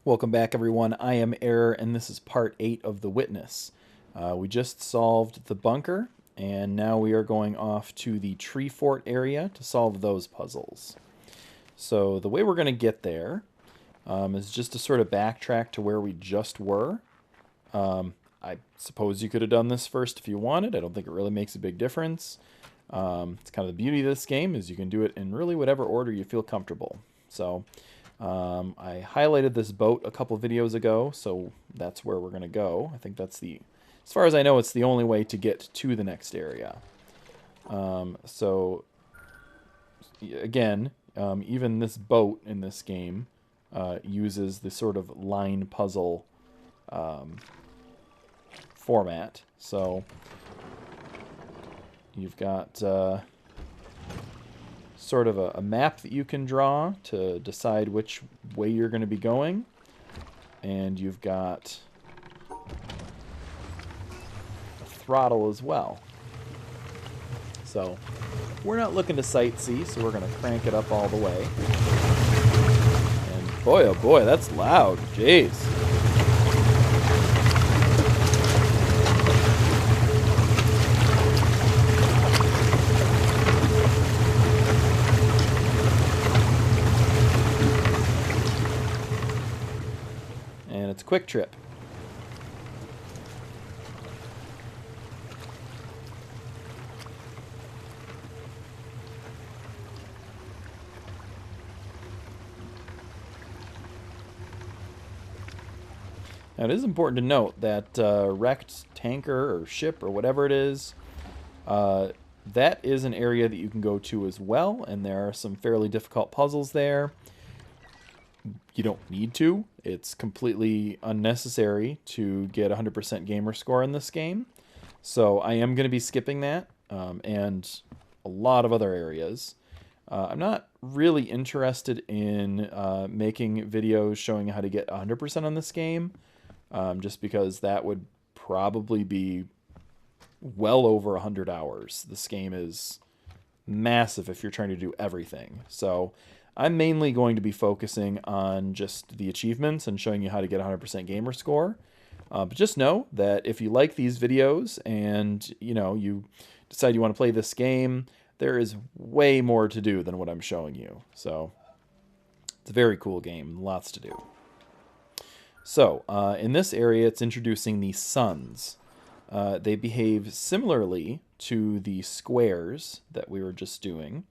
Welcome back, everyone. I am Error, and this is part 8 of The Witness. We just solved the bunker, and now we are going off to the tree fort area to solve those puzzles. So the way we're going to get there is just to sort of backtrack to where we just were. I suppose you could have done this first if you wanted. I don't think it really makes a big difference. It's kind of the beauty of this game is you can do it in really whatever order you feel comfortable. So I highlighted this boat a couple videos ago, so that's where we're going to go. I think that's as far as I know, it's the only way to get to the next area. So again, even this boat in this game uses the sort of line puzzle format. So you've got sort of a map that you can draw to decide which way you're going to be going. And you've got a throttle as well. So we're not looking to sightsee, so we're going to crank it up all the way. And boy, oh boy, that's loud. Jeez. And it's a quick trip. Now it is important to note that wrecked tanker or ship or whatever it is, that is an area that you can go to as well, and there are some fairly difficult puzzles there. You don't need to. It's completely unnecessary to get 100% gamer score in this game. So I am going to be skipping that and a lot of other areas. I'm not really interested in making videos showing how to get 100% on this game, just because that would probably be well over 100 hours. This game is massive if you're trying to do everything. So I'm mainly going to be focusing on just the achievements and showing you how to get 100% gamer score. But just know that if you like these videos and you decide you want to play this game, there is way more to do than what I'm showing you. So it's a very cool game, lots to do. So in this area, it's introducing the suns. They behave similarly to the squares that we were just doing.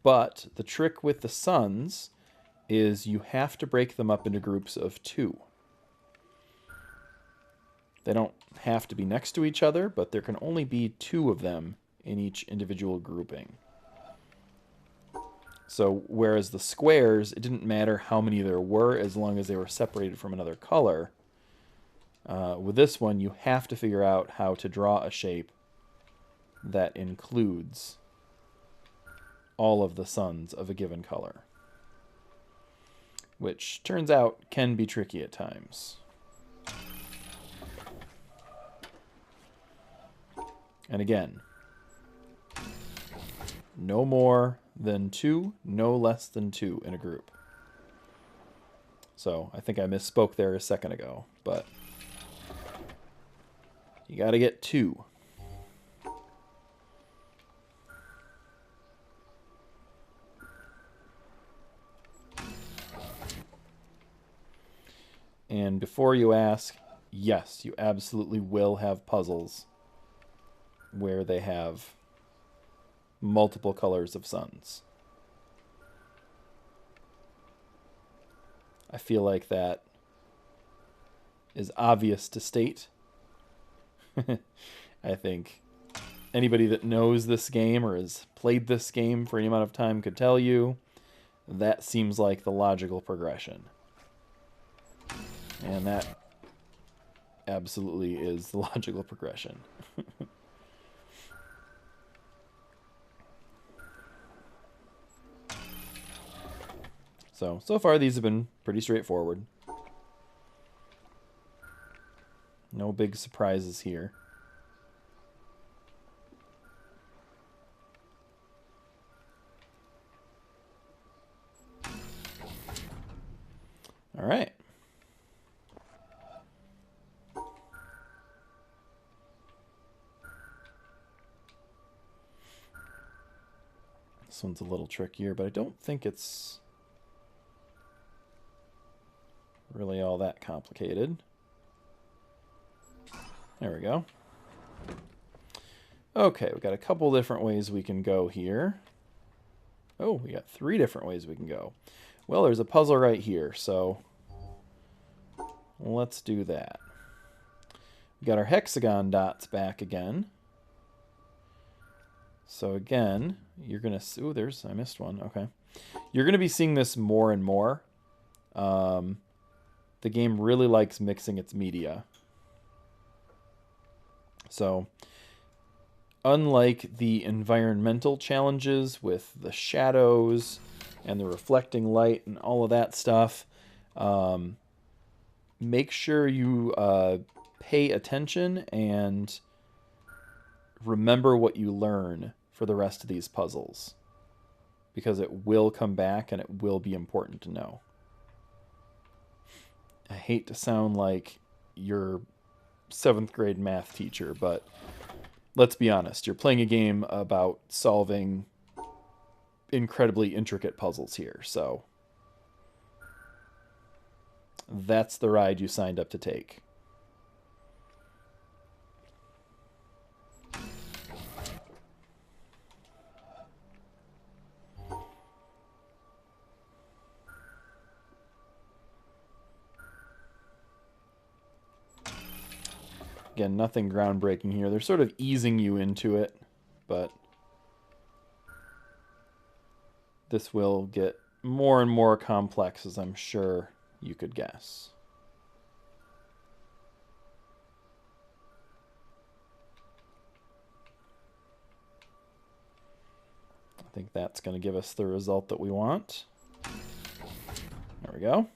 But the trick with the suns is you have to break them up into groups of 2. They don't have to be next to each other, but there can only be 2 of them in each individual grouping. So whereas the squares, it didn't matter how many there were as long as they were separated from another color. With this one, you have to figure out how to draw a shape that includes all of the suns of a given color, which turns out can be tricky at times. And again, no more than 2, no less than 2 in a group. So I think I misspoke there a second ago, but you got to get 2. And before you ask, yes, you absolutely will have puzzles where they have multiple colors of suns. I feel like that is obvious to state. I think anybody that knows this game or has played this game for any amount of time could tell you that seems like the logical progression. And that absolutely is the logical progression. So far these have been pretty straightforward. No big surprises here. one's a little trickier, but I don't think it's really all that complicated. There we go. Okay, we've got a couple different ways we can go here. Oh, we got 3 different ways we can go. Well, there's a puzzle right here, so let's do that. We got our hexagon dots back again. So again, you're going to... Ooh, I missed one. Okay. You're going to be seeing this more and more. The game really likes mixing its media. So, unlike the environmental challenges with the shadows and the reflecting light and all of that stuff, make sure you pay attention and remember what you learn for the rest of these puzzles, because it will come back and it will be important to know. I hate to sound like your 7th grade math teacher, but let's be honest, you're playing a game about solving incredibly intricate puzzles here, so that's the ride you signed up to take. Again, nothing groundbreaking here. They're sort of easing you into it, but this will get more and more complex, as I'm sure you could guess. I think that's going to give us the result that we want. There we go.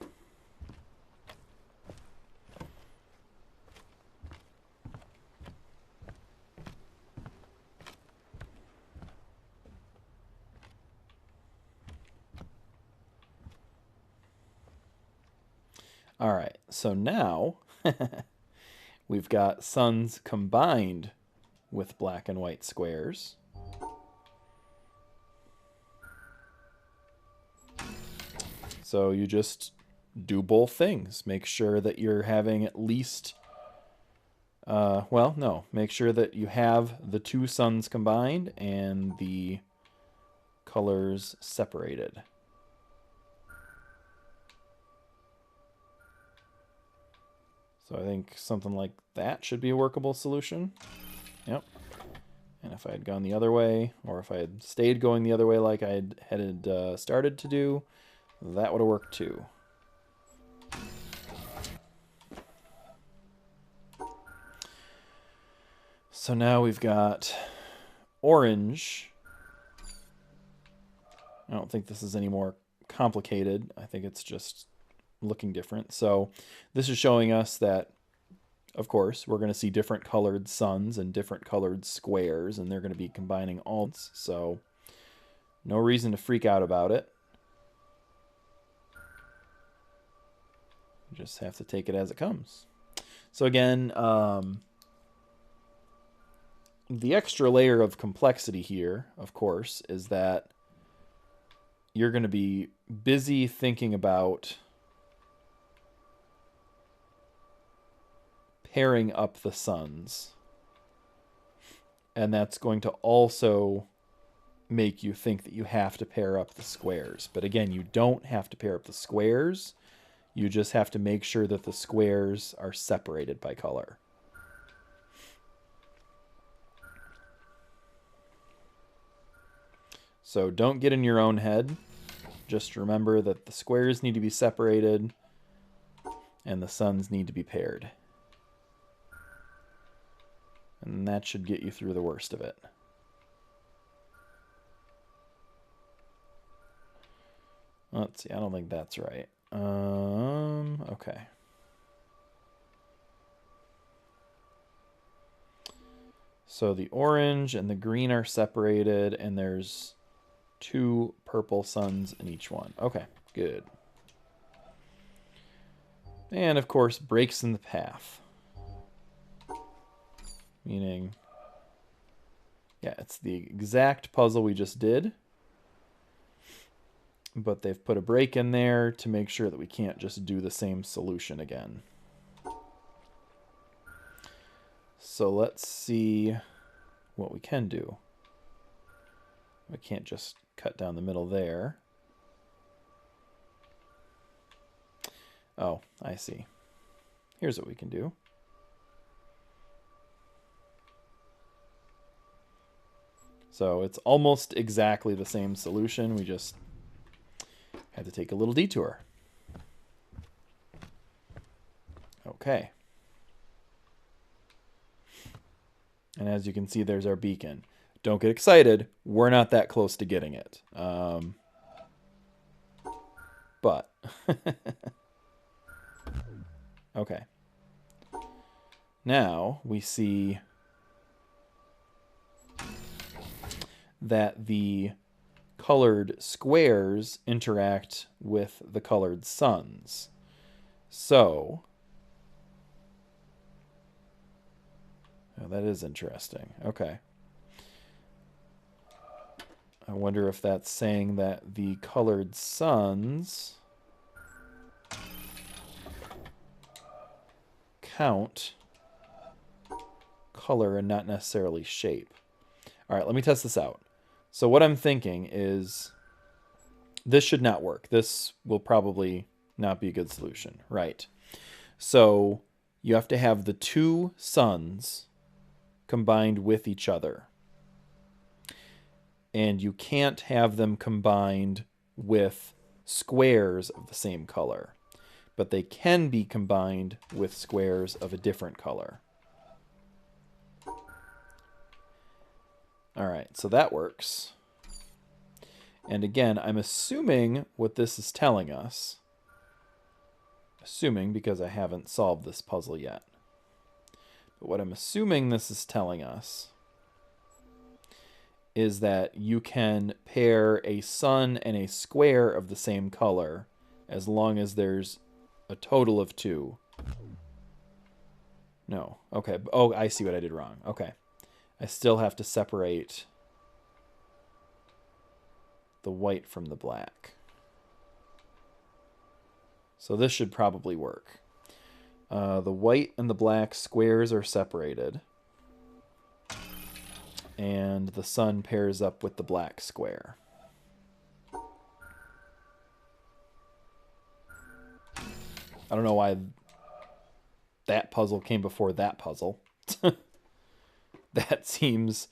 All right, so now we've got suns combined with black and white squares. So you just do both things. Make sure that you're having at least, well, no, make sure that you have the 2 suns combined and the colors separated. So I think something like that should be a workable solution. Yep. And if I had gone the other way, or if I had stayed going the other way like I had started to do, that would have worked too. So now we've got orange. I don't think this is any more complicated. I think it's just looking different. So this is showing us that, of course, we're going to see different colored suns and different colored squares, and they're going to be combining all. So no reason to freak out about it. You just have to take it as it comes. So again, the extra layer of complexity here, of course, is that you're going to be busy thinking about pairing up the suns. And that's going to also make you think that you have to pair up the squares. But again, you don't have to pair up the squares. You just have to make sure that the squares are separated by color. So don't get in your own head. Just remember that the squares need to be separated and the suns need to be paired. And that should get you through the worst of it. Let's see, I don't think that's right. Okay. So the orange and the green are separated, and there's 2 purple suns in each one. Okay, good. And of course, breaks in the path. Meaning, yeah, it's the exact puzzle we just did. but they've put a break in there to make sure that we can't just do the same solution again. So let's see what we can do. We can't just cut down the middle there. Oh, I see. Here's what we can do. So it's almost exactly the same solution. We just had to take a little detour. Okay. And as you can see, there's our beacon. Don't get excited. We're not that close to getting it. But. Okay. Now we see that the colored squares interact with the colored suns. So, oh, that is interesting. Okay. I wonder if that's saying that the colored suns count color and not necessarily shape. All right, let me test this out. So what I'm thinking is this should not work. This will probably not be a good solution, right? So you have to have the two suns combined with each other. And you can't have them combined with squares of the same color. But they can be combined with squares of a different color. All right, so that works. And again, I'm assuming what this is telling us, assuming because I haven't solved this puzzle yet, but what I'm assuming this is telling us is that you can pair a sun and a square of the same color as long as there's a total of two. No. Okay. Oh, I see what I did wrong. Okay. I still have to separate the white from the black. So this should probably work. The white and the black squares are separated. And the sun pairs up with the black square. I don't know why that puzzle came before that puzzle. That seems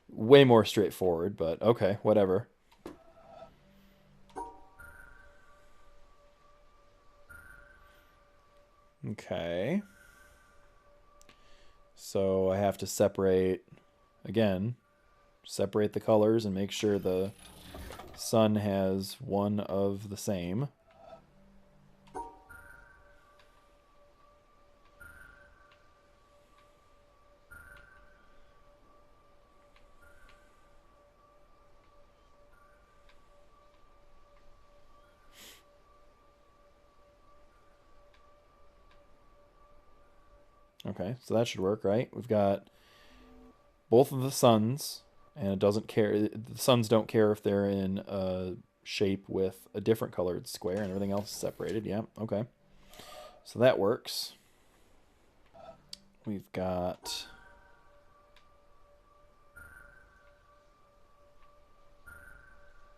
way more straightforward, but okay, whatever. Okay. So I have to separate, again, separate the colors and make sure the sun has one of the same. Okay, so that should work, right? We've got both of the suns, and it doesn't care. The suns don't care if they're in a shape with a different colored square, and everything else is separated. Yeah, okay. So that works. We've got...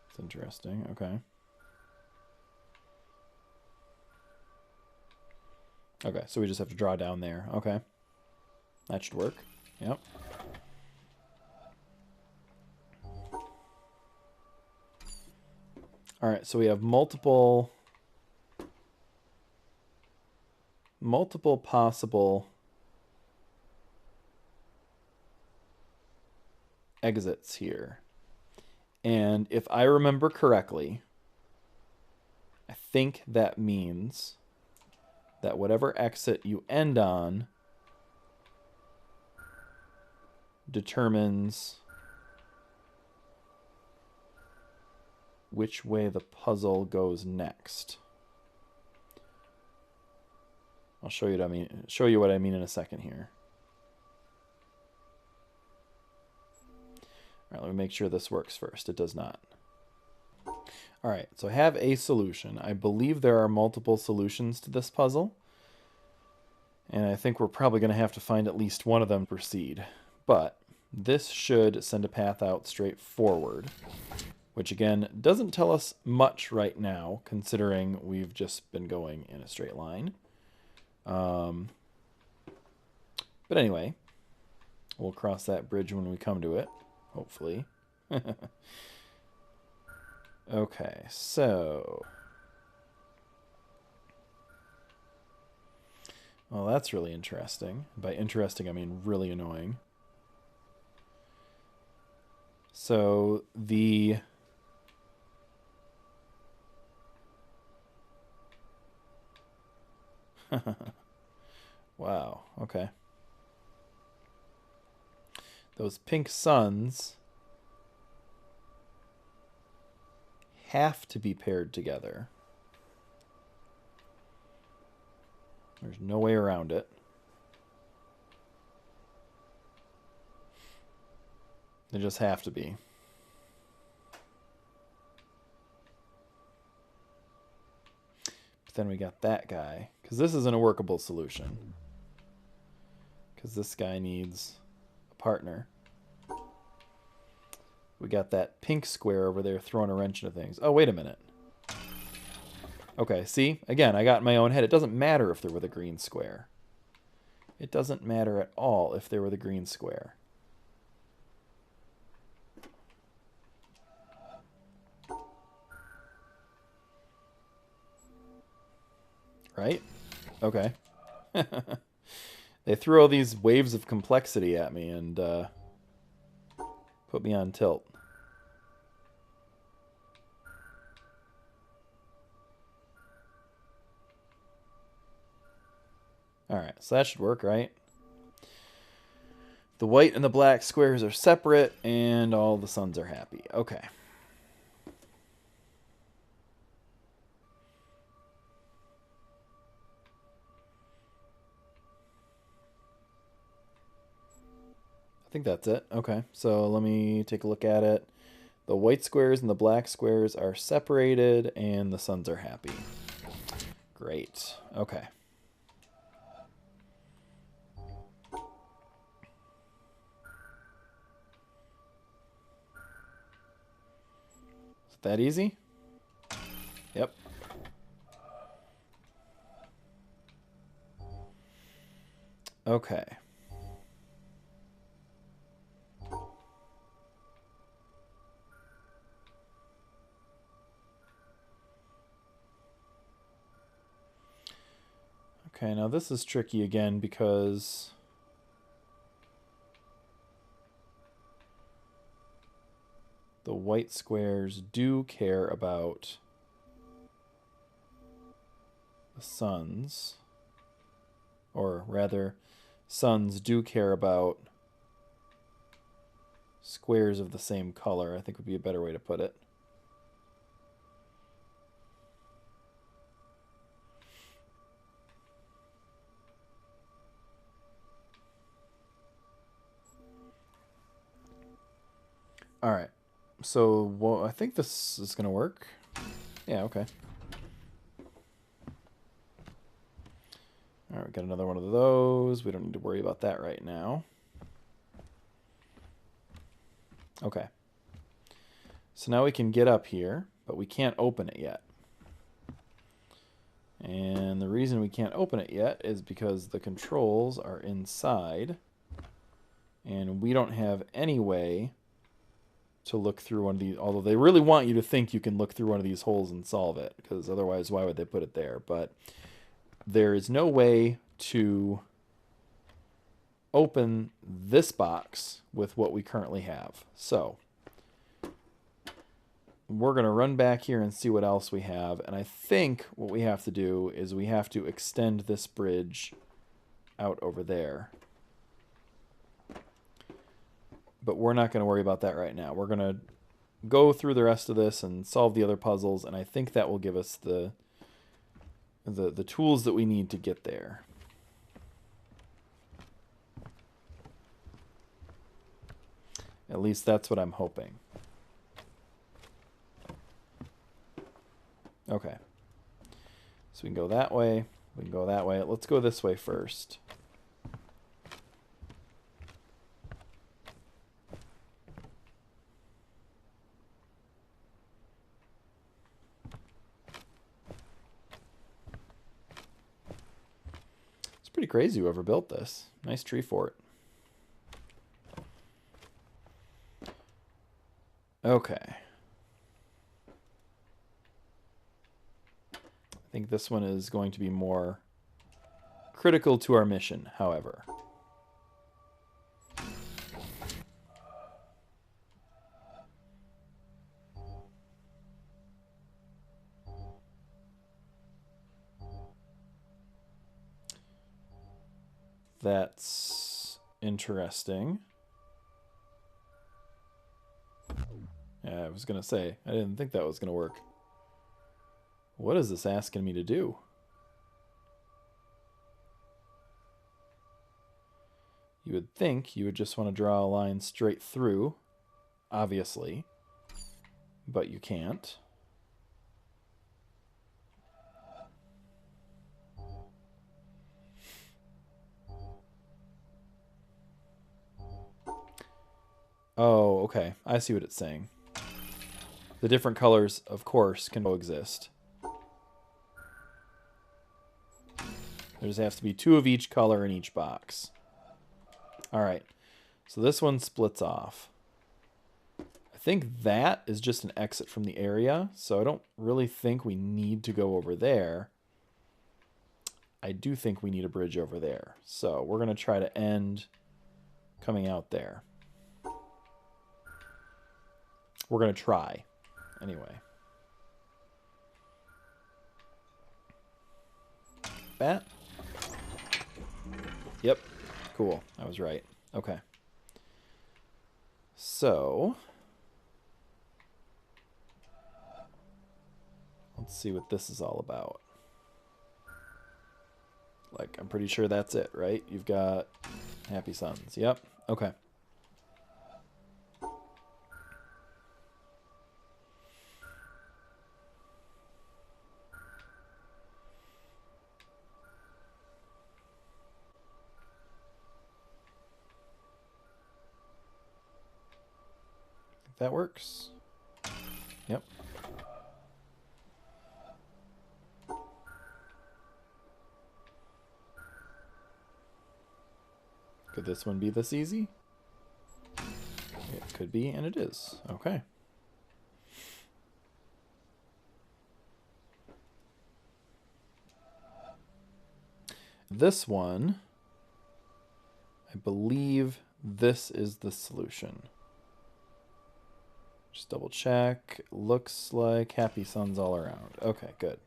It's interesting. Okay. Okay, so we just have to draw down there. Okay. That should work. Yep. All right, so we have multiple possible exits here. And if I remember correctly, I think that means that whatever exit you end on determines which way the puzzle goes next. I'll show you what I mean. Show you what I mean in a second here. All right, let me make sure this works first. It does not. All All right, so I have a solution. I believe there are multiple solutions to this puzzle. And I think we're probably going to have to find at least one of them to proceed. But this should send a path out straight forward, which again doesn't tell us much right now, considering we've just been going in a straight line. But anyway, we'll cross that bridge when we come to it, hopefully. Okay, so... Well, that's really interesting. By interesting, I mean really annoying. So, the... Wow, okay. Those pink suns have to be paired together. There's no way around it. They just have to be. But then we got that guy. Because this isn't a workable solution. Because this guy needs a partner. We got that pink square over there throwing a wrench into things. Oh, wait a minute. Okay, see? Again, I got in my own head. It doesn't matter if there were the green square. It doesn't matter at all if there were the green square. Right? Okay. They threw all these waves of complexity at me and put me on tilt. Alright, so that should work, right? The white and the black squares are separate, and all the suns are happy. Okay. I think that's it. Okay, so let me take a look at it. The white squares and the black squares are separated, and the suns are happy. Great. Okay. Is it that easy? Yep. Okay. Okay, now this is tricky again because the white squares do care about the suns, or rather, suns do care about squares of the same color, I think would be a better way to put it. All right, so well, I think this is gonna work. Yeah, okay. All right, we got another one of those. We don't need to worry about that right now. Okay. So now we can get up here, but we can't open it yet. And the reason we can't open it yet is because the controls are inside, and we don't have any way to look through one of these, although they really want you to think you can look through one of these holes and solve it, because otherwise why would they put it there? But there is no way to open this box with what we currently have. So we're going to run back here and see what else we have. And I think what we have to do is we have to extend this bridge out over there. But we're not going to worry about that right now. We're going to go through the rest of this and solve the other puzzles, and I think that will give us the tools that we need to get there. At least that's what I'm hoping. Okay. So we can go that way. We can go that way. Let's go this way first. It's pretty crazy whoever built this. Nice tree fort. Okay. I think this one is going to be more critical to our mission, however. That's interesting. Yeah, I was going to say, I didn't think that was going to work. What is this asking me to do? You would think you would just want to draw a line straight through, obviously, but you can't. Oh, okay. I see what it's saying. The different colors, of course, can coexist. There just has to be 2 of each color in each box. All right. So this one splits off. I think that is just an exit from the area, so I don't really think we need to go over there. I do think we need a bridge over there. So we're going to try to end coming out there. We're going to try. Anyway. Bat? Yep. Cool. I was right. Okay. So let's see what this is all about. Like, I'm pretty sure that's it, right? You've got Happy Sons. Yep. Okay. That works. Yep. Could this one be this easy? It could be, and it is. Okay. This one, I believe this is the solution. Just double check. Looks like Happy Sons all around. Okay, good.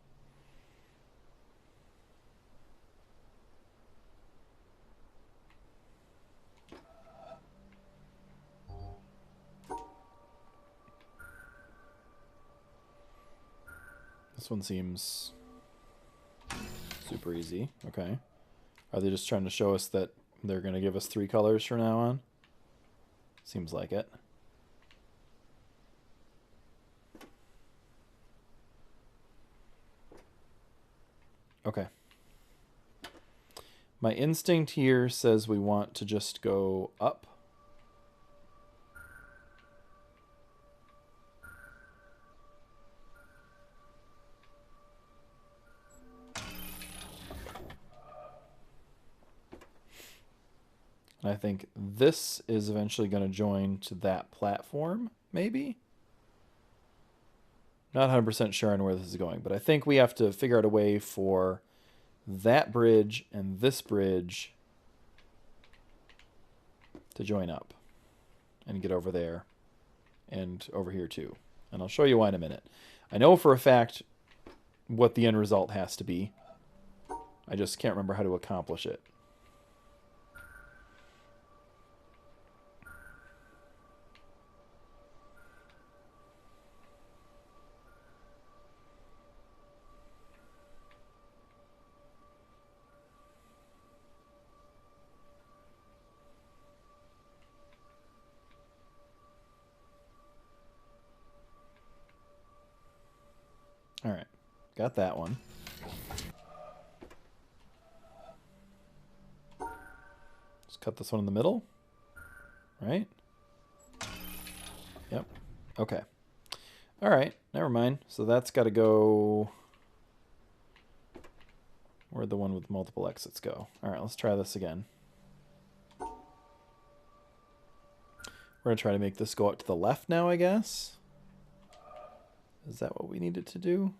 This one seems super easy. Okay. Are they just trying to show us that they're going to give us 3 colors from now on? Seems like it. Okay. My instinct here says we want to just go up. And I think this is eventually going to join to that platform, maybe? Not 100% sure on where this is going, but I think we have to figure out a way for that bridge and this bridge to join up and get over there and over here too. And I'll show you why in a minute. I know for a fact what the end result has to be. I just can't remember how to accomplish it. All right. got that one. Just cut this one in the middle, right? Yep. Okay. All right, never mind. So that's got to go... Where'd the one with multiple exits go? All right, let's try this again. We're going to try to make this go out to the left now, I guess. Is that what we needed to do?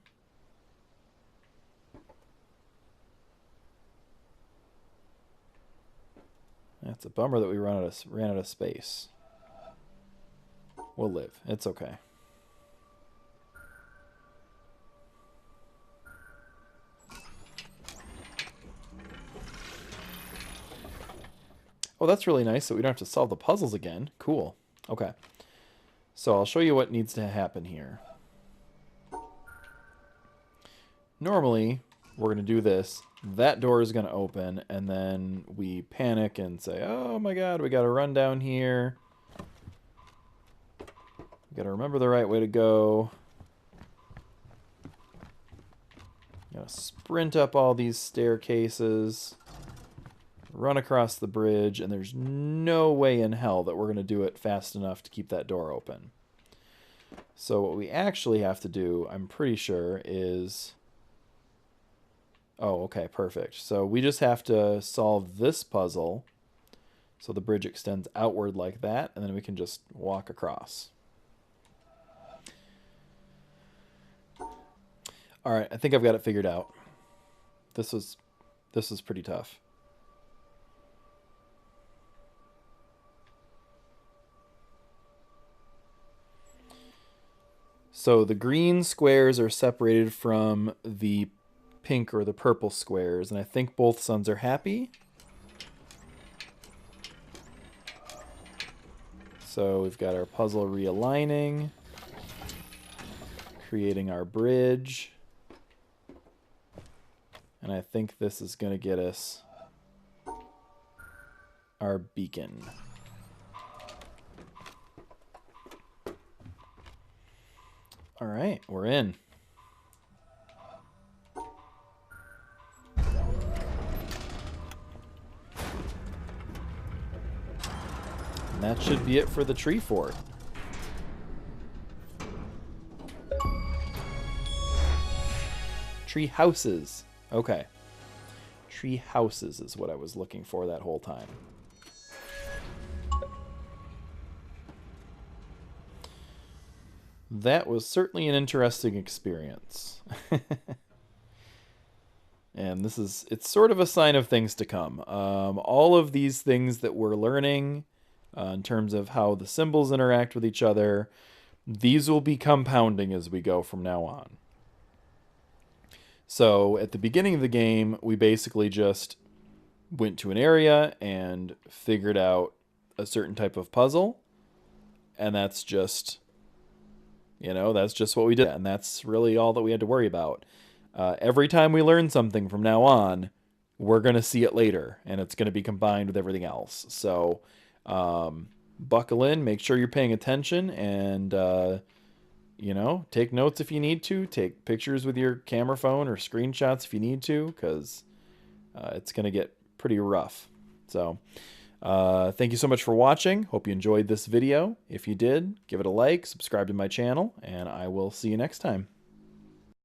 That's a bummer that we ran out of space. We'll live. It's okay. Oh, that's really nice that we don't have to solve the puzzles again. Cool. Okay. So I'll show you what needs to happen here. Normally, we're going to do this. That door is going to open, and then we panic and say, oh my god, we got to run down here. We got to remember the right way to go. Got to sprint up all these staircases, run across the bridge, and there's no way in hell that we're going to do it fast enough to keep that door open. So what we actually have to do, I'm pretty sure, is... Oh, okay, perfect. So we just have to solve this puzzle so the bridge extends outward like that, and then we can just walk across. All right, I think I've got it figured out. This was pretty tough. So the green squares are separated from the pink or the purple squares, and I think both suns are happy. So we've got our puzzle realigning, creating our bridge, and I think this is going to get us our beacon. All right, we're in. And that should be it for the tree fort. Tree houses. Okay. Tree houses is what I was looking for that whole time. That was certainly an interesting experience. And it's sort of a sign of things to come. All of these things that we're learning in terms of how the symbols interact with each other, these will be compounding as we go from now on. So at the beginning of the game, we basically just went to an area and figured out a certain type of puzzle. And that's just, that's just what we did. And that's really all that we had to worry about. Every time we learn something from now on, we're going to see it later. And it's going to be combined with everything else. So buckle in, make sure you're paying attention, and take notes if you need to. Take pictures with your camera phone or screenshots if you need to, because it's going to get pretty rough. So thank you so much for watching. Hope you enjoyed this video. If you did, give it a like, subscribe to my channel, and I will see you next time.